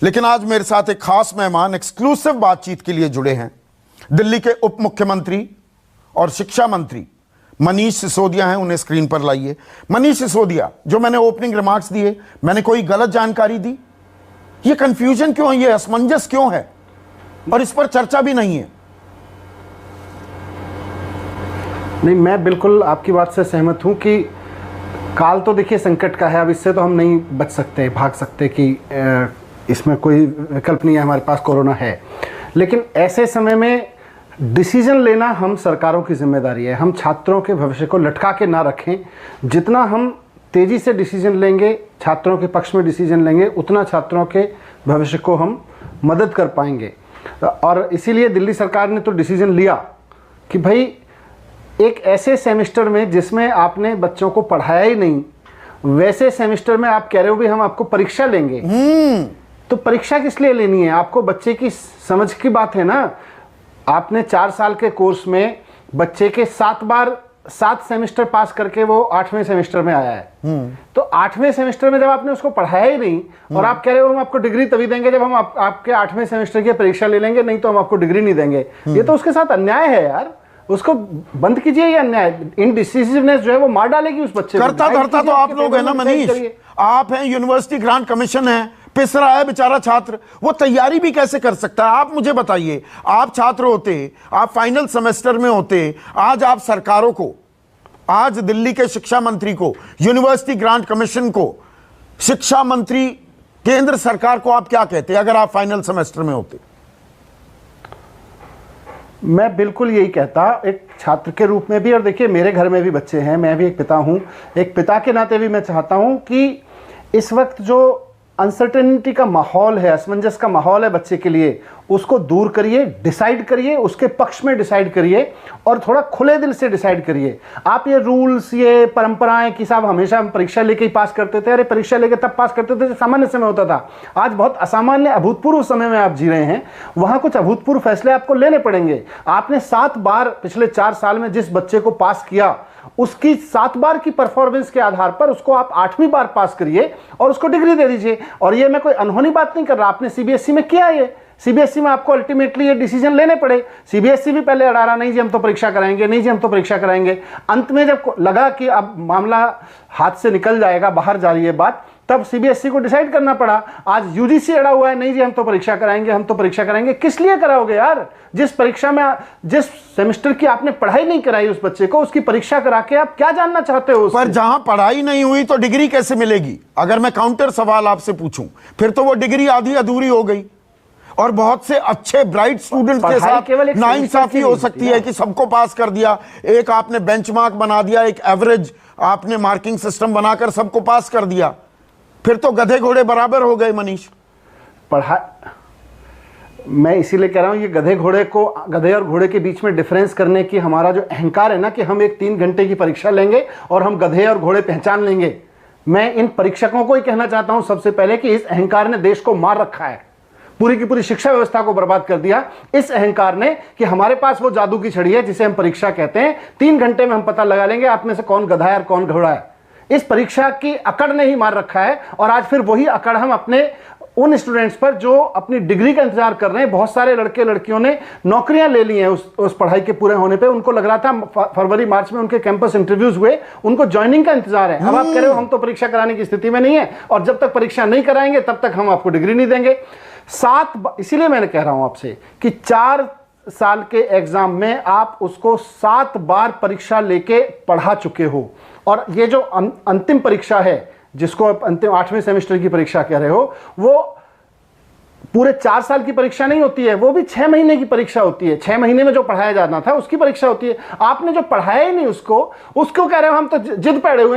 लेकिन आज मेरे साथ एक खास मेहमान एक्सक्लूसिव बातचीत के लिए जुड़े हैं। दिल्ली के उप मुख्यमंत्री और शिक्षा मंत्री मनीष सिसोदिया हैं। उन्हें स्क्रीन पर लाइए। मनीष सिसोदिया, जो मैंने ओपनिंग रिमार्क्स दिए, मैंने कोई गलत जानकारी दी? ये कंफ्यूजन क्यों है, ये असमंजस क्यों है, और इस पर चर्चा भी नहीं है? नहीं, मैं बिल्कुल आपकी बात से सहमत हूं कि काल तो देखिए संकट का है। अब इससे तो हम नहीं बच सकते, भाग सकते कि इसमें कोई विकल्प नहीं है, हमारे पास कोरोना है। लेकिन ऐसे समय में डिसीजन लेना हम सरकारों की जिम्मेदारी है। हम छात्रों के भविष्य को लटका के ना रखें। जितना हम तेज़ी से डिसीजन लेंगे, छात्रों के पक्ष में डिसीजन लेंगे, उतना छात्रों के भविष्य को हम मदद कर पाएंगे। और इसीलिए दिल्ली सरकार ने तो डिसीजन लिया कि भाई एक ऐसे सेमेस्टर में जिसमें आपने बच्चों को पढ़ाया ही नहीं, वैसे सेमेस्टर में आप कह रहे हो भी हम आपको परीक्षा लेंगे। तो परीक्षा किस लिए लेनी है? आपको बच्चे की समझ की बात है ना। आपने 4 साल के कोर्स में बच्चे के 7 सेमेस्टर पास करके वो 8वें सेमेस्टर में आया है। तो 8वें सेमेस्टर में जब आपने उसको पढ़ाया ही नहीं और आप कह रहे हो हम आपको डिग्री तभी देंगे जब हम आपके 8वें सेमेस्टर की परीक्षा ले लेंगे, नहीं तो हम आपको डिग्री नहीं देंगे। ये तो उसके साथ अन्याय है यार। उसको बंद कीजिए। ये अन्याय, इनडिसिसिवनेस जो है वो मार डालेगी उस बच्चे को। करता धरता तो आप लोग है ना मनीष, आप हैं, यूनिवर्सिटी ग्रांट कमीशन है, पिस रहा है बेचारा छात्र। वो तैयारी भी कैसे कर सकता है? आप मुझे बताइए। आप छात्र होते, आप फाइनल सेमेस्टर में होते, आज आप सरकारों को, आज दिल्ली के शिक्षा मंत्री को, यूनिवर्सिटी ग्रांट कमीशन को, शिक्षा मंत्री केंद्र सरकार को आप क्या कहते अगर आप फाइनल सेमेस्टर में होते? मैं बिल्कुल यही कहता, एक छात्र के रूप में भी। और देखिए मेरे घर में भी बच्चे हैं, मैं भी एक पिता हूं। एक पिता के नाते भी मैं चाहता हूं कि इस वक्त जो अनसर्टेनिटी का माहौल है, असमंजस का माहौल है बच्चे के लिए, उसको दूर करिए, डिसाइड करिए, उसके पक्ष में डिसाइड करिए और थोड़ा खुले दिल से डिसाइड करिए। आप ये रूल्स, ये परंपराएं कि साहब हमेशा हम परीक्षा लेके ही पास करते थे, अरे परीक्षा लेके तब पास करते थे जब सामान्य समय होता था। आज बहुत असामान्य अभूतपूर्व समय में आप जी रहे हैं। वहां कुछ अभूतपूर्व फैसले आपको लेने पड़ेंगे। आपने 7 बार पिछले 4 साल में जिस बच्चे को पास किया, उसकी 7 बार की परफॉर्मेंस के आधार पर उसको आप 8वीं बार पास करिए और उसको डिग्री दे दीजिए। और ये मैं कोई अनहोनी बात नहीं कर रहा, आपने सीबीएसई में किया है। सीबीएसई में आपको अल्टीमेटली ये डिसीजन लेने पड़े। सीबीएसई भी पहले अड़ा रहा, नहीं जी हम तो परीक्षा कराएंगे, नहीं जी हम तो परीक्षा कराएंगे। अंत में जब लगा कि अब मामला हाथ से निकल जाएगा, बाहर जा रही है बात, तब सीबीएसई को डिसाइड करना पड़ा। आज यूजीसी अड़ा हुआ है, नहीं जी हम तो परीक्षा कराएंगे, हम तो परीक्षा कराएंगे। किस लिए कराओगे यार? जिस परीक्षा में, जिस सेमेस्टर की आपने पढ़ाई नहीं कराई उस बच्चे को, उसकी परीक्षा करा के आप क्या जानना चाहते हो? पर जहां पढ़ाई नहीं हुई तो डिग्री कैसे मिलेगी? अगर मैं काउंटर सवाल आपसे पूछूं, फिर तो वो डिग्री आधी अधूरी हो गई और बहुत से अच्छे ब्राइट स्टूडेंट के साथ नाइंसाफी हो सकती है कि सबको पास कर दिया। एक आपने बेंचमार्क बना दिया, एक एवरेज आपने मार्किंग सिस्टम बनाकर सबको पास कर दिया, फिर तो गधे घोड़े बराबर हो गए। मनीष, मैं इसीलिए कह रहा हूं, ये गधे और घोड़े के बीच में डिफरेंस करने की हमारा जो अहंकार है ना, कि हम एक 3 घंटे की परीक्षा लेंगे और हम गधे और घोड़े पहचान लेंगे। मैं इन परीक्षकों को ही कहना चाहता हूं सबसे पहले कि इस अहंकार ने देश को मार रखा है, पूरी की पूरी शिक्षा व्यवस्था को बर्बाद कर दिया इस अहंकार ने, कि हमारे पास वो जादू की छड़ी है जिसे हम परीक्षा कहते हैं। 3 घंटे में हम पता लगा लेंगे आप में से कौन गधा है और कौन घोड़ा है। इस परीक्षा की अकड़ ने ही मार रखा है। और आज फिर वही अकड़ हम अपने उन स्टूडेंट्स पर जो अपनी डिग्री का इंतजार कर रहे हैं। बहुत सारे लड़के लड़कियों ने नौकरियां ले ली हैं उस पढ़ाई के पूरे होने पे। उनको लग रहा था फरवरी मार्च में उनके कैंपस इंटरव्यूज हुए, उनको ज्वाइनिंग का इंतजार है। अब आप कह रहे हो हम तो परीक्षा कराने की स्थिति में नहीं है और जब तक परीक्षा नहीं कराएंगे तब तक हम आपको डिग्री नहीं देंगे। इसीलिए मैंने कह रहा हूं आपसे कि 4 साल के एग्जाम में आप उसको 7 बार परीक्षा लेके पढ़ा चुके हो। और ये जो अंतिम परीक्षा है, जिसको आप अंतिम 8वें सेमेस्टर की परीक्षा कह रहे हो, वो पूरे 4 साल की परीक्षा नहीं होती है, वो भी 6 महीने की परीक्षा होती है। 6 महीने में जो पढ़ाया जाना था उसकी परीक्षा होती है। आपने जो पढ़ाया ही नहीं उसको कह रहे हो हम तो जिद पैड़े हुए हैं।